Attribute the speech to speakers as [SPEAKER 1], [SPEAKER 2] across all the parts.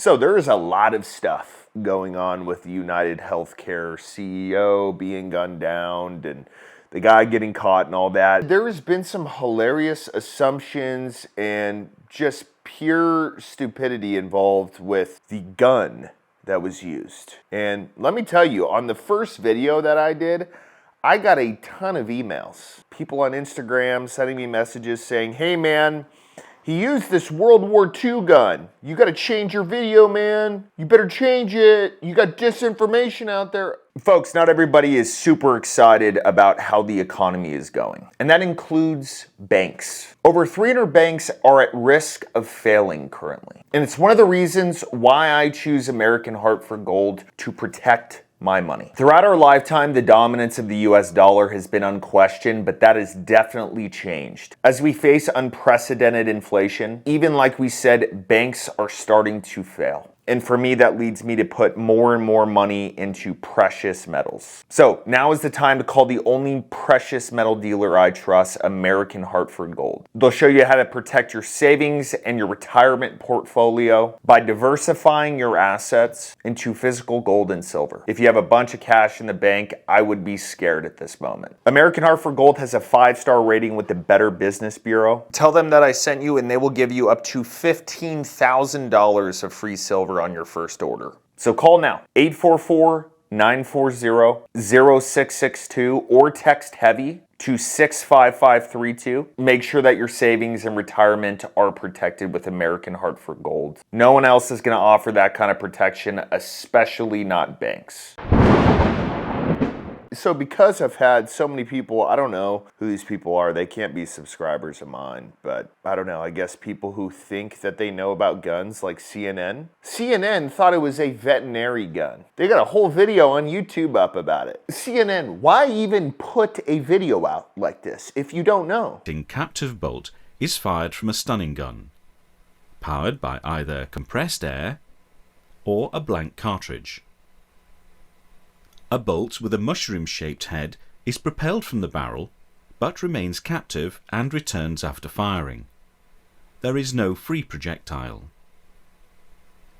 [SPEAKER 1] So there is a lot of stuff going on with the United Healthcare CEO being gunned down and the guy getting caught and all that. There has been some hilarious assumptions and just pure stupidity involved with the gun that was used. And let me tell you, on the first video that I did, I got a ton of emails. People on Instagram sending me messages saying, hey man, he used this World War II gun. You gotta change your video, man. You better change it. You got disinformation out there. Folks, not everybody is super excited about how the economy is going. And that includes banks. Over 300 banks are at risk of failing currently. And it's one of the reasons why I choose American Hartford Gold to protect my money. Throughout our lifetime, the dominance of the US dollar has been unquestioned, but that has definitely changed. As we face unprecedented inflation, even like we said, banks are starting to fail. And for me, that leads me to put more and more money into precious metals. So now is the time to call the only precious metal dealer I trust, American Hartford Gold. They'll show you how to protect your savings and your retirement portfolio by diversifying your assets into physical gold and silver. If you have a bunch of cash in the bank, I would be scared at this moment. American Hartford Gold has a 5-star rating with the Better Business Bureau. Tell them that I sent you and they will give you up to $15,000 of free silver on your first order. So call now, 844-940-0662 or text HEAVY to 65532. Make sure that your savings and retirement are protected with American Hartford Gold. No one else is going to offer that kind of protection, especially not banks. So because I've had so many people, I don't know who these people are, they can't be subscribers of mine, but I don't know, I guess people who think that they know about guns like CNN. CNN thought it was a veterinary gun. They got a whole video on YouTube up about it. CNN, why even put a video out like this if you don't know?
[SPEAKER 2] A captive bolt is fired from a stunning gun, powered by either compressed air or a blank cartridge. A bolt with a mushroom-shaped head is propelled from the barrel, but remains captive and returns after firing. There is no free projectile.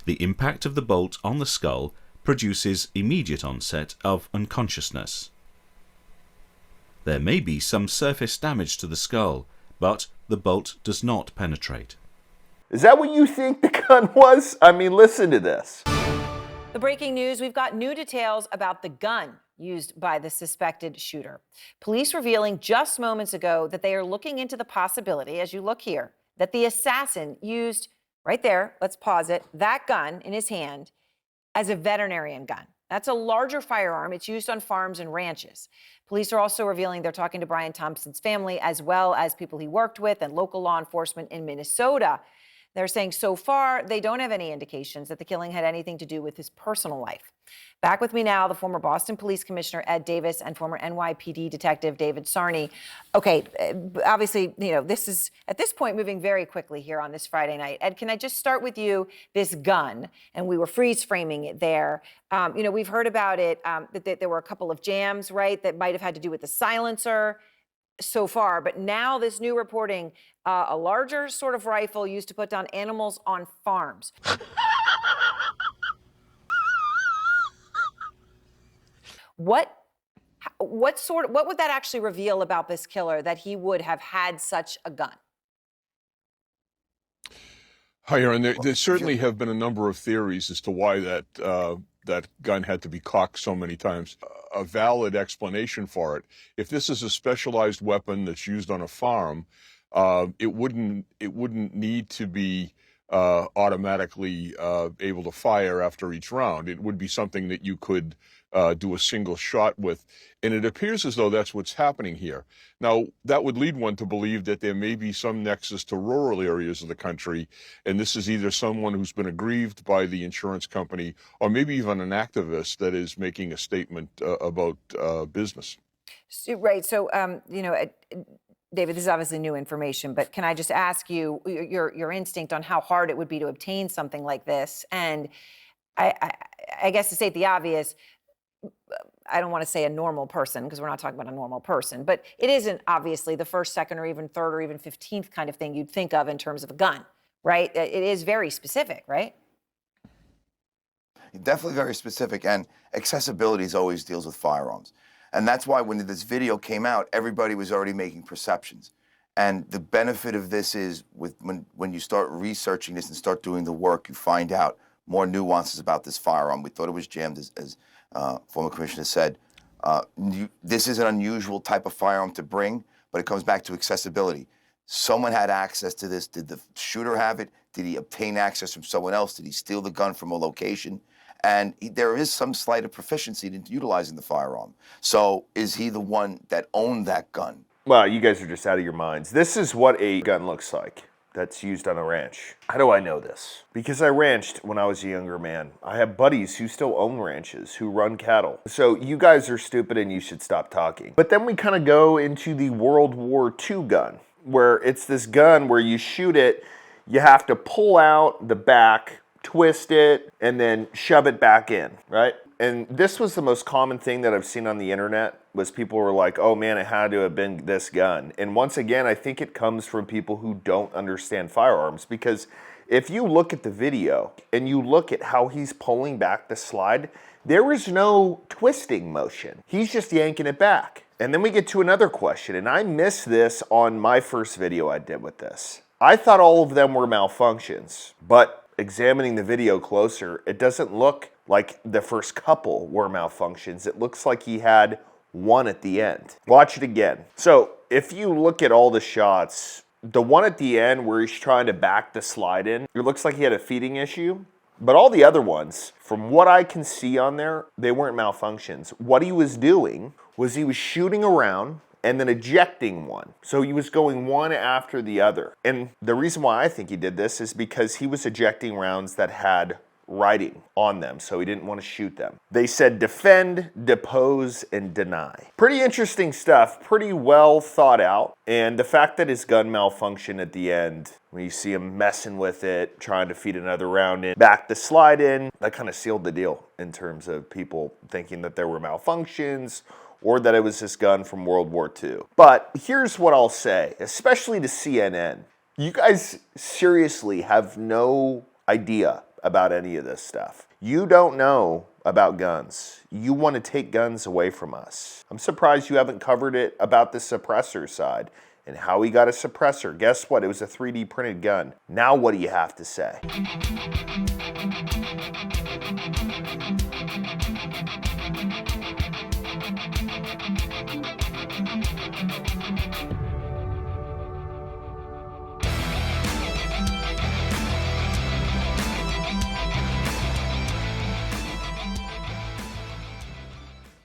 [SPEAKER 2] The impact of the bolt on the skull produces immediate onset of unconsciousness. There may be some surface damage to the skull, but the bolt does not penetrate.
[SPEAKER 1] Is that what you think the gun was? I mean, listen to this.
[SPEAKER 3] The breaking news, we've got new details about the gun used by the suspected shooter. Police revealing just moments ago that they are looking into the possibility, as you look here, that the assassin used, right there, let's pause it, that gun in his hand as a veterinarian gun. That's a larger firearm. It's used on farms and ranches. Police are also revealing they're talking to Brian Thompson's family as well as people he worked with and local law enforcement in Minnesota. They're saying so far they don't have any indications that the killing had anything to do with his personal life. Back with me now, the former Boston Police Commissioner Ed Davis and former NYPD Detective David Sarney. Okay, obviously, this is at this point moving very quickly here on this Friday night. Ed, can I just start with you? This gun, and we were freeze framing it there. We've heard about it, that there were a couple of jams, right, that might have had to do with the silencer so far, but now this new reporting, a larger sort of rifle used to put down animals on farms. What would that actually reveal about this killer, that he would have had such a gun?
[SPEAKER 4] Hi, Aaron. There certainly have been a number of theories as to why that gun had to be cocked so many times. A valid explanation for it: if this is a specialized weapon that's used on a farm, it wouldn't need to be automatically able to fire after each round. It would be something that you could do a single shot with. And it appears as though that's what's happening here. Now, that would lead one to believe that there may be some nexus to rural areas of the country, and this is either someone who's been aggrieved by the insurance company or maybe even an activist that is making a statement about business.
[SPEAKER 3] Right. So, David, this is obviously new information, but can I just ask you your instinct on how hard it would be to obtain something like this? And I guess to state the obvious, I don't want to say a normal person because we're not talking about a normal person, but it isn't obviously the first, second, or even third, or even 15th kind of thing you'd think of in terms of a gun, right? It is very specific, right?
[SPEAKER 5] Definitely very specific, and accessibility always deals with firearms. And that's why when this video came out, everybody was already making perceptions. And the benefit of this is when you start researching this and start doing the work, you find out more nuances about this firearm. We thought it was jammed, as former commissioner said. This is an unusual type of firearm to bring, but it comes back to accessibility. Someone had access to this. Did the shooter have it? Did he obtain access from someone else? Did he steal the gun from a location? And there is some slight of proficiency in utilizing the firearm. So is he the one that owned that gun?
[SPEAKER 1] Well, you guys are just out of your minds. This is what a gun looks like that's used on a ranch. How do I know this? Because I ranched when I was a younger man. I have buddies who still own ranches, who run cattle. So you guys are stupid and you should stop talking. But then we kind of go into the World War II gun, where it's this gun where you shoot it, you have to pull out the back, twist it, and then shove it back in, right? And this was the most common thing that I've seen on the internet, was people were like, oh man, it had to have been this gun. And once again, I think it comes from people who don't understand firearms, because if you look at the video and you look at how he's pulling back the slide, there is no twisting motion. He's just yanking it back. And then we get to another question, and I missed this on my first video I did with this. I thought all of them were malfunctions, but examining the video closer, it doesn't look like the first couple were malfunctions. It looks like he had one at the end. Watch it again. So if you look at all the shots, the one at the end where he's trying to back the slide in, it looks like he had a feeding issue. But all the other ones, from what I can see on there, they weren't malfunctions. What he was doing was he was shooting around and then ejecting one. So he was going one after the other. And the reason why I think he did this is because he was ejecting rounds that had writing on them, so he didn't want to shoot them. They said defend, depose, and deny. Pretty interesting stuff, pretty well thought out. And the fact that his gun malfunctioned at the end, when you see him messing with it, trying to feed another round in, back the slide in, that kind of sealed the deal in terms of people thinking that there were malfunctions or that it was this gun from World War II. But here's what I'll say, especially to CNN. You guys seriously have no idea about any of this stuff. You don't know about guns. You want to take guns away from us. I'm surprised you haven't covered it about the suppressor side and how he got a suppressor. Guess what? It was a 3D printed gun. Now what do you have to say?